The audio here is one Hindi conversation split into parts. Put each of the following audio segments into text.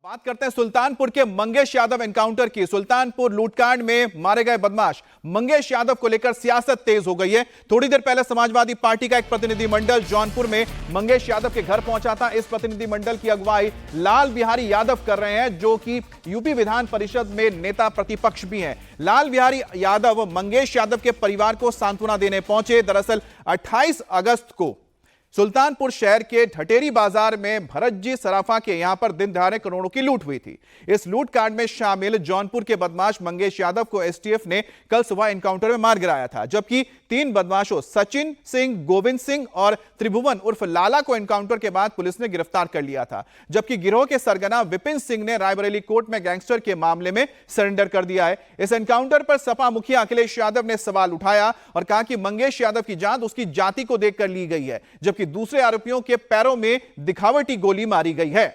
बात करते हैं सुल्तानपुर के मंगेश यादव एनकाउंटर की। सुल्तानपुर लूटकांड में मारे गए बदमाश मंगेश यादव को लेकर सियासत तेज हो गई है। थोड़ी देर पहले समाजवादी पार्टी का एक प्रतिनिधिमंडल जौनपुर में मंगेश यादव के घर पहुंचा था। इस प्रतिनिधिमंडल की अगुवाई लाल बिहारी यादव कर रहे हैं, जो कि यूपी विधान परिषद में नेता प्रतिपक्ष भी हैं। लाल बिहारी यादव मंगेश यादव के परिवार को सांत्वना देने पहुंचे। दरअसल 28 अगस्त को सुल्तानपुर शहर के ढटेरी बाजार में भरत जी सराफा के यहां पर दिन दहाड़े करोड़ों की लूट हुई थी। इस लूट कांड में शामिल जौनपुर के बदमाश मंगेश यादव को एसटीएफ ने कल सुबह एनकाउंटर में मार गिराया था, जबकि 3 बदमाशों सचिन सिंह, गोविंद सिंह और त्रिभुवन उर्फ लाला को एनकाउंटर के बाद पुलिस ने गिरफ्तार कर लिया था। जबकि गिरोह के सरगना विपिन सिंह ने रायबरेली कोर्ट में गैंगस्टर के मामले में सरेंडर कर दिया है। इस एनकाउंटर पर सपा मुखिया अखिलेश यादव ने सवाल उठाया और कहा कि मंगेश यादव की जांच उसकी जाति को देखकर ली गई है, जबकि दूसरे आरोपियों के पैरों में दिखावटी गोली मारी गई है।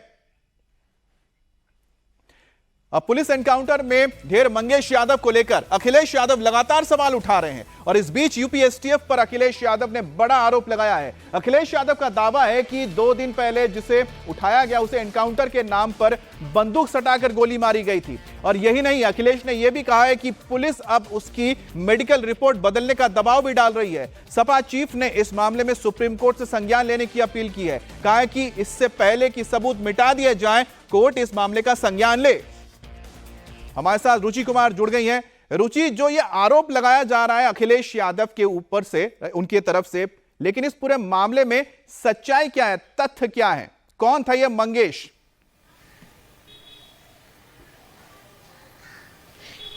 अब पुलिस एनकाउंटर में ढेर मंगेश यादव को लेकर अखिलेश यादव लगातार सवाल उठा रहे हैं और इस बीच यूपी एसटीएफ पर अखिलेश यादव ने बड़ा आरोप लगाया है। अखिलेश यादव का दावा है कि 2 दिन पहले जिसे उठाया गया उसे एनकाउंटर के नाम पर बंदूक सटाकर गोली मारी गई थी। और यही नहीं, अखिलेश ने यह भी कहा है कि पुलिस अब उसकी मेडिकल रिपोर्ट बदलने का दबाव भी डाल रही है। सपा चीफ ने इस मामले में सुप्रीम कोर्ट से संज्ञान लेने की अपील की है। कहा है कि इससे पहले कि सबूत मिटा दिए जाएं, कोर्ट इस मामले का संज्ञान ले। हमारे साथ रुचि कुमार जुड़ गई हैं। रुचि, जो ये आरोप लगाया जा रहा है अखिलेश यादव के ऊपर से, उनकी तरफ से, लेकिन इस पूरे मामले में सच्चाई क्या है, तथ्य क्या है, कौन था ये मंगेश?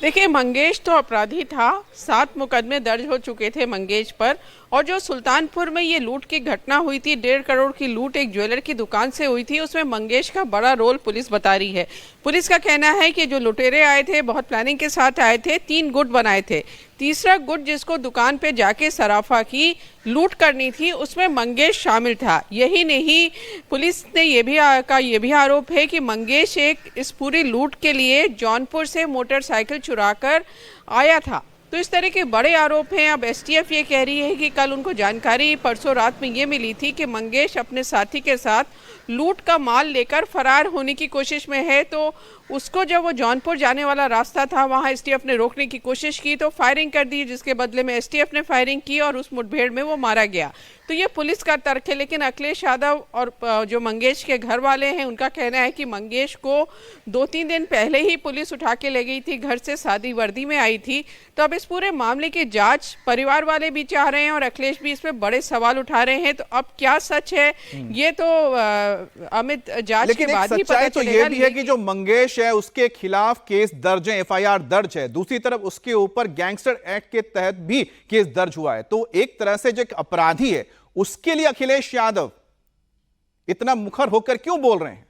देखिए, मंगेश तो अपराधी था। 7 मुकदमे दर्ज हो चुके थे मंगेश पर। और जो सुल्तानपुर में ये लूट की घटना हुई थी, 1.5 करोड़ की लूट एक ज्वेलर की दुकान से हुई थी, उसमें मंगेश का बड़ा रोल पुलिस बता रही है। पुलिस का कहना है कि जो लुटेरे आए थे बहुत प्लानिंग के साथ आए थे, 3 गुट बनाए थे। तीसरा गुट जिसको दुकान पे जाके सराफा की लूट करनी थी, उसमें मंगेश शामिल था। यही नहीं, पुलिस ने ये भी आरोप है कि मंगेश इस पूरी लूट के लिए जौनपुर से मोटरसाइकिल चुराकर आया था। तो इस तरह के बड़े आरोप हैं। अब एसटीएफ ये कह रही है कि कल उनको जानकारी परसों रात में ये मिली थी कि मंगेश अपने साथी के साथ लूट का माल लेकर फरार होने की कोशिश में है। तो उसको जब वो जौनपुर जाने वाला रास्ता था, वहाँ एसटीएफ ने रोकने की कोशिश की तो फायरिंग कर दी, जिसके बदले में एसटीएफ ने फायरिंग की और उस मुठभेड़ में वो मारा गया। तो ये पुलिस का तर्क है। लेकिन अखिलेश यादव और जो मंगेश के घर वाले हैं, उनका कहना है कि मंगेश को 2-3 दिन पहले ही पुलिस उठा के ले गई थी, घर से सादी वर्दी में आई थी। तो अब इस पूरे मामले की जांच परिवार वाले भी चाह रहे हैं और अखिलेश भी इस पर बड़े सवाल उठा रहे हैं। तो अब क्या सच है ये तो अमित जांच के बाद ही पता चलेगा। तो ये भी है कि जो मंगेश है उसके खिलाफ केस दर्ज है, एफआईआर दर्ज है। दूसरी तरफ उसके ऊपर गैंगस्टर एक्ट के तहत भी केस दर्ज हुआ है। तो एक तरह से जो एक अपराधी है उसके लिए अखिलेश यादव इतना मुखर होकर क्यों बोल रहे हैं?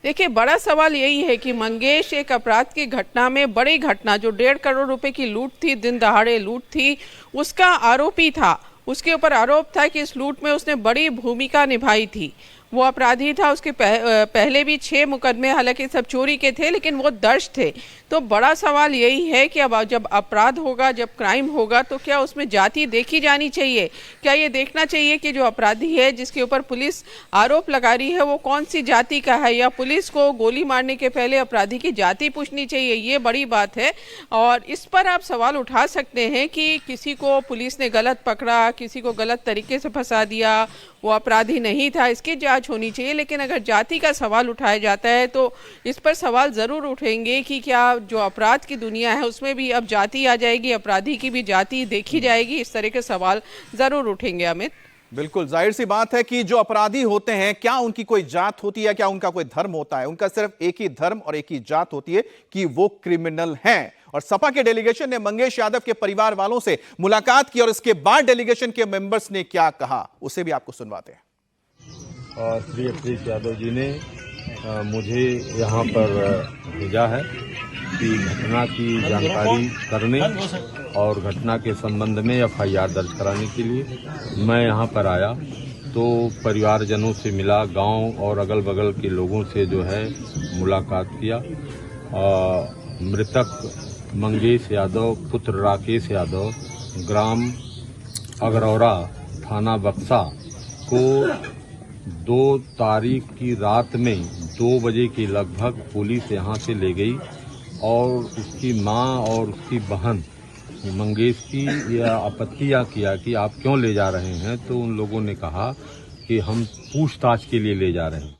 देखिए, बड़ा सवाल यही है कि मंगेश एक अपराध की घटना में, बड़ी घटना जो 1.5 करोड़ रुपए की लूट थी, दिन दहाड़े लूट थी, उसका आरोपी था। उसके ऊपर आरोप था कि इस लूट में उसने बड़ी भूमिका निभाई थी। वो अपराधी था। उसके पहले भी 6 मुकदमे, हालांकि सब चोरी के थे, लेकिन वो दर्ज थे। तो बड़ा सवाल यही है कि अब जब अपराध होगा, जब क्राइम होगा, तो क्या उसमें जाति देखी जानी चाहिए? क्या ये देखना चाहिए कि जो अपराधी है, जिसके ऊपर पुलिस आरोप लगा रही है, वो कौन सी जाति का है? या पुलिस को गोली मारने के पहले अपराधी की जाति पूछनी चाहिए? ये बड़ी बात है। और इस पर आप सवाल उठा सकते हैं कि किसी को पुलिस ने गलत पकड़ा, किसी को गलत तरीके से फंसा दिया, वो अपराधी नहीं था, इसकी जांच होनी चाहिए। लेकिन अगर जाति का सवाल उठाया जाता है तो इस पर सवाल जरूर उठेंगे कि क्या जो अपराध की दुनिया है उसमें भी अब जाति आ जाएगी, अपराधी की भी जाति देखी जाएगी? इस तरह के सवाल जरूर उठेंगे अमित। बिल्कुल जाहिर सी बात है कि जो अपराधी होते हैं, क्या उनकी कोई जात होती है, क्या उनका कोई धर्म होता है? उनका सिर्फ एक ही धर्म और एक ही जात होती है कि वो क्रिमिनल हैं। और सपा के डेलीगेशन ने मंगेश यादव के परिवार वालों से मुलाकात की और इसके बाद डेलीगेशन के मेंबर्स ने क्या कहा, उसे भी आपको सुनवाते हैं। और श्री अखिलेश यादव जी ने मुझे यहाँ पर भेजा है कि घटना की जानकारी करने और घटना के संबंध में एफआईआर दर्ज कराने के लिए मैं यहाँ पर आया। तो परिवारजनों से मिला, गांव और अगल बगल के लोगों से जो है मुलाकात किया। मृतक मंगेश यादव पुत्र राकेश यादव ग्राम अगरौरा थाना बक्सा को 2 तारीख की रात में 2 बजे के लगभग पुलिस यहाँ से ले गई और उसकी माँ और उसकी बहन मंगेश की यह आपत्तियाँ किया कि आप क्यों ले जा रहे हैं, तो उन लोगों ने कहा कि हम पूछताछ के लिए ले जा रहे हैं।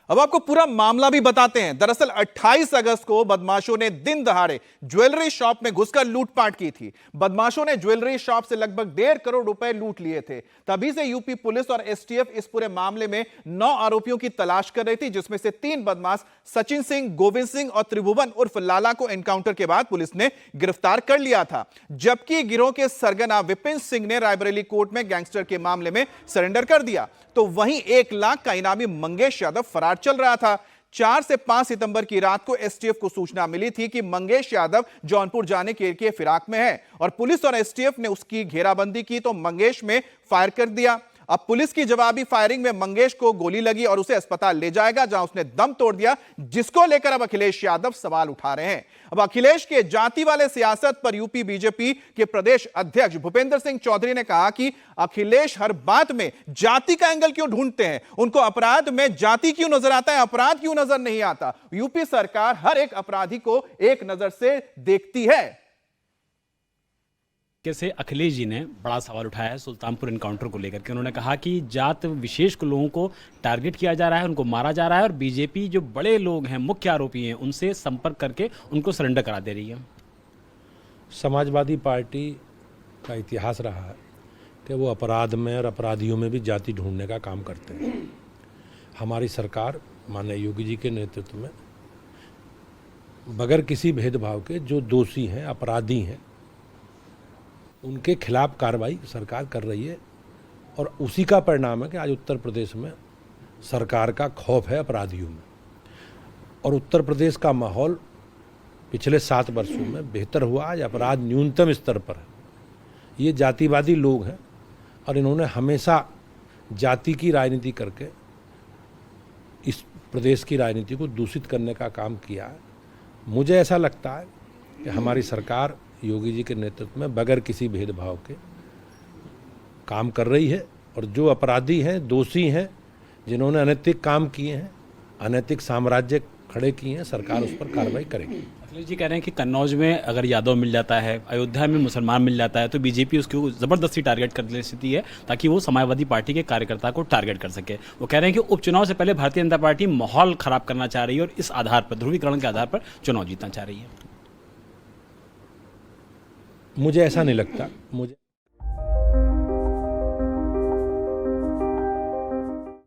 अब आपको पूरा मामला भी बताते हैं। दरअसल 28 अगस्त को बदमाशों ने दिन दहाड़े ज्वेलरी शॉप में घुसकर लूटपाट की थी। बदमाशों ने ज्वेलरी शॉप से लगभग 1.5 करोड़ रुपए लूट लिए थे। तभी से यूपी पुलिस और एसटीएफ इस पूरे मामले में 9 आरोपियों की तलाश कर रही थी, जिसमें से 3 बदमाश सचिन सिंह, गोविंद सिंह और त्रिभुवन उर्फ लाला को एनकाउंटर के बाद पुलिस ने गिरफ्तार कर लिया था। जबकि गिरोह के सरगना विपिन सिंह ने रायबरेली कोर्ट में गैंगस्टर के मामले में सरेंडर कर दिया, तो वहीं 1 लाख का इनामी मंगेश यादव फरार चल रहा था। 4 से 5 सितंबर की रात को एसटीएफ को सूचना मिली थी कि मंगेश यादव जौनपुर जाने के फिराक में है और पुलिस और एसटीएफ ने उसकी घेराबंदी की तो मंगेश में फायर कर दिया। अब पुलिस की जवाबी फायरिंग में मंगेश को गोली लगी और उसे अस्पताल ले जाएगा, जहां उसने दम तोड़ दिया, जिसको लेकर अब अखिलेश यादव सवाल उठा रहे हैं। अब अखिलेश के जाति वाले सियासत पर यूपी बीजेपी के प्रदेश अध्यक्ष भूपेंद्र सिंह चौधरी ने कहा कि अखिलेश हर बात में जाति का एंगल क्यों ढूंढते हैं, उनको अपराध में जाति क्यों नजर आता है, अपराध क्यों नजर नहीं आता। यूपी सरकार हर एक अपराधी को एक नजर से देखती है। कैसे अखिलेश जी ने बड़ा सवाल उठाया है सुल्तानपुर एनकाउंटर को लेकर के। उन्होंने कहा कि जात विशेष को लोगों को टारगेट किया जा रहा है, उनको मारा जा रहा है और बीजेपी जो बड़े लोग हैं, मुख्य आरोपी हैं, उनसे संपर्क करके उनको सरेंडर करा दे रही है। समाजवादी पार्टी का इतिहास रहा है कि वो अपराध में और अपराधियों में भी जाति ढूंढने का काम करते हैं। हमारी सरकार माननीय योगी जी के नेतृत्व में बगैर किसी भेदभाव के जो दोषी हैं, अपराधी हैं, उनके खिलाफ कार्रवाई सरकार कर रही है और उसी का परिणाम है कि आज उत्तर प्रदेश में सरकार का खौफ है अपराधियों में। और उत्तर प्रदेश का माहौल पिछले 7 वर्षों में बेहतर हुआ। आज अपराध न्यूनतम स्तर पर है। ये जातिवादी लोग हैं और इन्होंने हमेशा जाति की राजनीति करके इस प्रदेश की राजनीति को दूषित करने का काम किया है। मुझे ऐसा लगता है कि हमारी सरकार योगी जी के नेतृत्व में बगैर किसी भेदभाव के काम कर रही है और जो अपराधी हैं, दोषी हैं, जिन्होंने अनैतिक काम किए हैं, अनैतिक साम्राज्य खड़े किए हैं, सरकार उस पर कार्रवाई करेगी। अखिलेश जी कह रहे हैं कि कन्नौज में अगर यादव मिल जाता है, अयोध्या में मुसलमान मिल जाता है, तो बीजेपी उसको जबरदस्ती टारगेट कर लेती है ताकि वो समाजवादी पार्टी के कार्यकर्ता को टारगेट कर सके। वो कह रहे हैं कि उपचुनाव से पहले भारतीय जनता पार्टी माहौल खराब करना चाह रही है और इस आधार पर, ध्रुवीकरण के आधार पर चुनाव जीतना चाह रही है। मुझे ऐसा नहीं लगता। मुझे